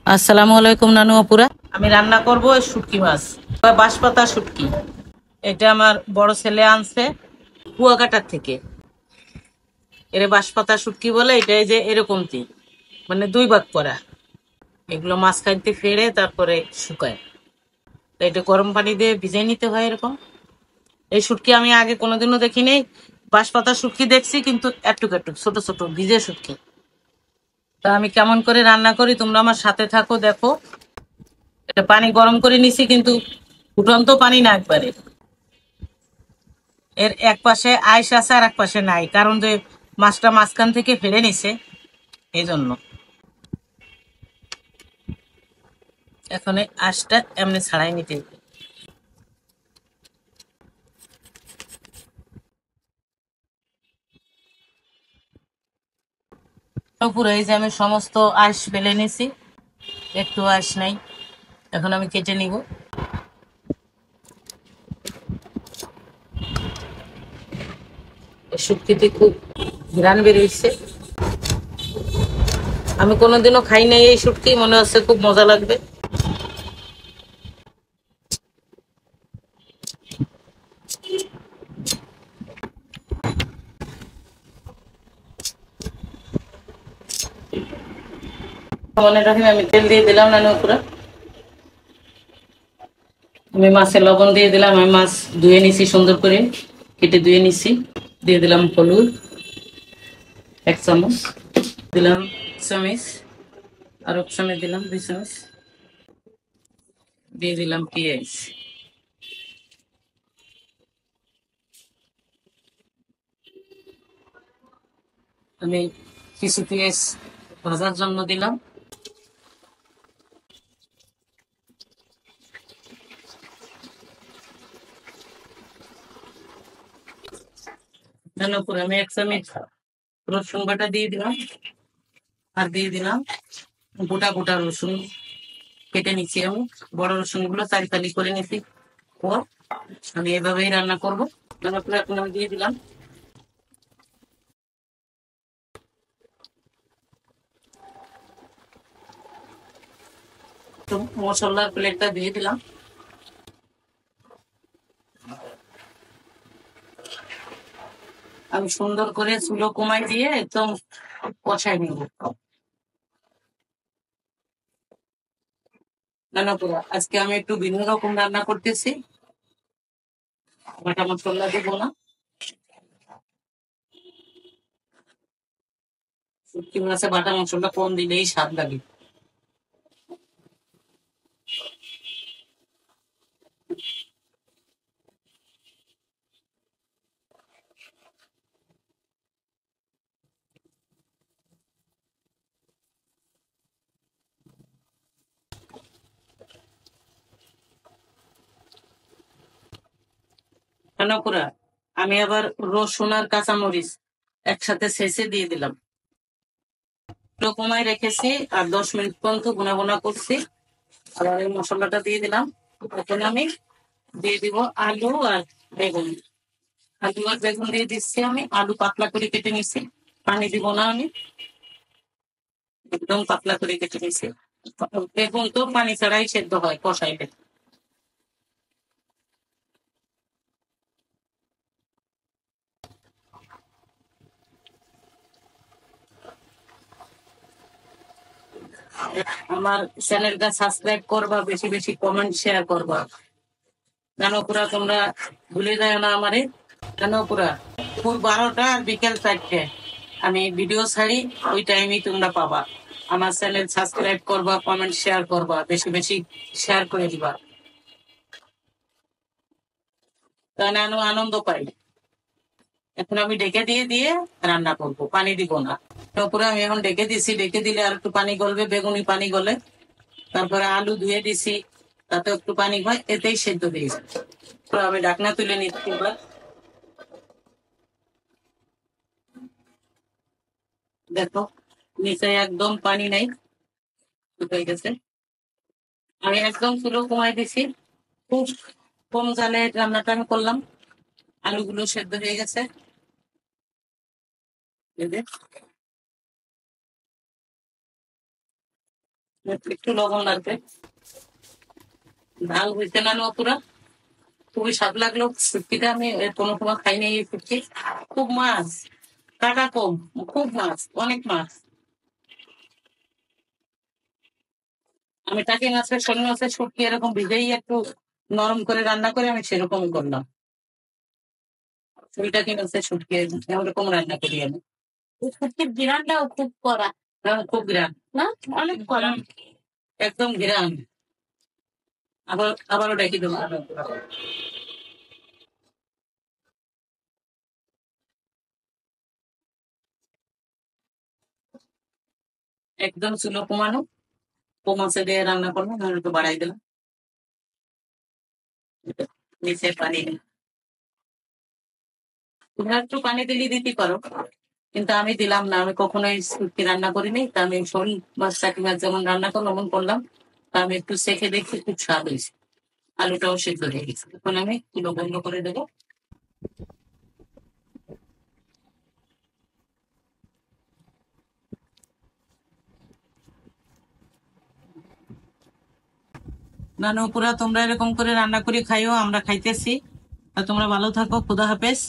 আসসালামু আলাইকুম নানু আপুরা। আমি রান্না করব শুটকি মাছ বা বাঁশপাতা শুটকি। এটা আমার বড় ছেলে আনছে কুয়াকাটার থেকে। এর বাঁশপাতা শুটকি বলে। এটা এই যে এরকম মানে দুই ভাগ করা। এগুলো মাছ খাইতে ফেড়ে তারপরে শুকায়। তো এটা গরম পানি দিয়ে ভিজিয়ে নিতে হয় এরকম। এই শুটকি আমি আগে কোনোদিনও দেখিনি। বাঁশপাতা শুটকি দেখছি, কিন্তু একটু একটু ছোট ছোট ভিজে শুটকি। তা আমি কেমন করে রান্না করি তোমরা আমার সাথে থাকো, দেখো। এটা পানি গরম করে নিছি, কিন্তু ফুটন্ত পানি না একবারে। এর এক পাশে আইস আছে আর এক পাশে নাই, কারণ যে মাছটা মাঝখান থেকে ফেলে নিছে এই জন্য। এখন এই আঁশটা এমনি ছাড়াই নিতে হবে। পুরো এই যে আমি সমস্ত আঁশ ফেলে নিছি, একটু আঁশ নাই। এখন আমি কেটে নিব। শুটকিতে খুব ঘ্রাণ বেরিয়েছে। আমি কোনোদিনও খাই নাই এই শুটকি, মনে হচ্ছে খুব মজা লাগবে। মনে রাখি আমি তেল দিয়ে দিলাম না উপরে। আমি মাছে লবণ দিয়ে দিলাম। আমি মাছ ধুয়ে নিছি সুন্দর করে, কেটে ধুয়ে নিছি। দিয়ে দিলাম হলুদ 1 চামচ, দিলাম চামচ, আর চামচ দিলাম 2 চামচ। দিয়ে দিলাম পেঁয়াজ। আমি কিছু পেঁয়াজ ভাজার জন্য দিলাম। তারপরে আমি 1 চামচ রসুন বাটা দিয়ে দিলাম। আর দিয়ে দিলাম গোটা গোটা রসুন কেটে নিচ্ছি। আমি বড় রসুন গুলো চারি ফালি করে নিচ্ছি। পর আমি এভাবেই রান্না করবো। তারপরে এখন আমি দিয়ে দিলাম মশলার প্লেটটা দিয়ে দিলাম। আমি সুন্দর করে চুলো কমাই দিয়ে একদম কষাই নিব। রান্না পুরো আজকে আমি একটু ভিন্ন রকম রান্না করতেছি। বাটা মশলা দিব না। শুটকি মাছে বাটা মশলা কম দিলেই স্বাদ লাগে। রান্না পুরা আমি আবার রসুন আর কাঁচামরিচ একসাথে ছেঁচে দিয়ে দিলাম। রকমায় রেখেছি আর 10 মিনিট পর্যন্ত গুনা গুনা করছি। আবার এই মশলাটা দিয়ে দিলাম। এখন আমি দিয়ে দিব আলু আর বেগুন। আলু আর বেগুন দিয়ে দিচ্ছি। আমি আলু পাতলা করে কেটে নিচ্ছি, পানি দিব না আমি, একদম পাতলা করে কেটে নিচ্ছি। বেগুন তো পানি ছাড়াই সেদ্ধ হয় কষাইলে। আমার চ্যানেলটা সাবস্ক্রাইব করবা, বেশি বেশি কমেন্ট শেয়ার করবা। জানো পুরা তোমরা ভুলে যায় না আমারে। জানো পুরা দুপুর 12টা আর বিকেল 4টে আমি ভিডিও ছাড়ি, ওই টাইমেই তোমরা পাবা। আমার চ্যানেল সাবস্ক্রাইব করবা, কমেন্ট শেয়ার করবা, বেশি বেশি শেয়ার করে দিবা, তাহলে আমি আনন্দ পাই। এখন আমি ডেকে দিয়ে দিয়ে রান্না করব, পানি দিব না। তারপরে আমি এখন ডেকে দিছি, ডেকে দিলে আর একটু পানি গলবে, বেগুনি পানি গলে। তারপরে আলু ধুয়ে দিছি, তাতে একটু পানি হয়, এতেই সেদ্ধ হয়ে যায়। তো আমি ঢাকনা তুলে নিচ্ছি এবার। দেখো নিচে একদম পানি নাই, শুকিয়ে গেছে। আমি একদম চুলো কমাই দিছি। খুব কম জালে রান্নাটা আমি করলাম। আলুগুলো সেদ্ধ হয়ে গেছে। এই যে একটু লবণ লাগবে। ঝাল হইতে না নেওয়া পুরা, খুবই স্বাদ লাগলো শুটকিটা। আমি এর কোনো সময় খাইনি এই শুটকি। খুব মাছ, কাটা কম, খুব মাছ, অনেক মাছ। আমি টাকি মাছের, শোল মাছের শুটকি এরকম ভিজেই একটু নরম করে রান্না করে আমি সেরকমই করলাম। ওই টাকি মাছের শুটকি এরকম রান্না করি আমি। এই শুটকির ঘ্রাণটাও খুব কড়া। হ্যাঁ, খুব ঘ্রাণ না, অনেক কড়া, একদম ঘ্রাণ। আবারও ডাকি দেবো। একদম চুলো কমানো, কমাসে দিয়ে রান্না করবো, নাহলে একটু বাড়াই দিলাম। নিচে পানি নেই। তোমরা একটু পানি দিলে দিতে পারো, কিন্তু আমি দিলাম না। আমি কখনোই শুটকি রান্না করিনি, তা আমি শোল মাছ টাকি মাছ যেমন রান্না করলাম এমন করলাম। তা আমি একটু চেখে দেখি, খুব স্বাদ হয়েছে। আলুটাও সেদ্ধ হয়ে গেছে। এখন আমি চুলো বন্ধ করে দেবো। নানু পুরা তোমরা এরকম করে রান্না করে খাইও, আমরা খাইতেছি। আর তোমরা ভালো থাকো, খুদা হাফেজ।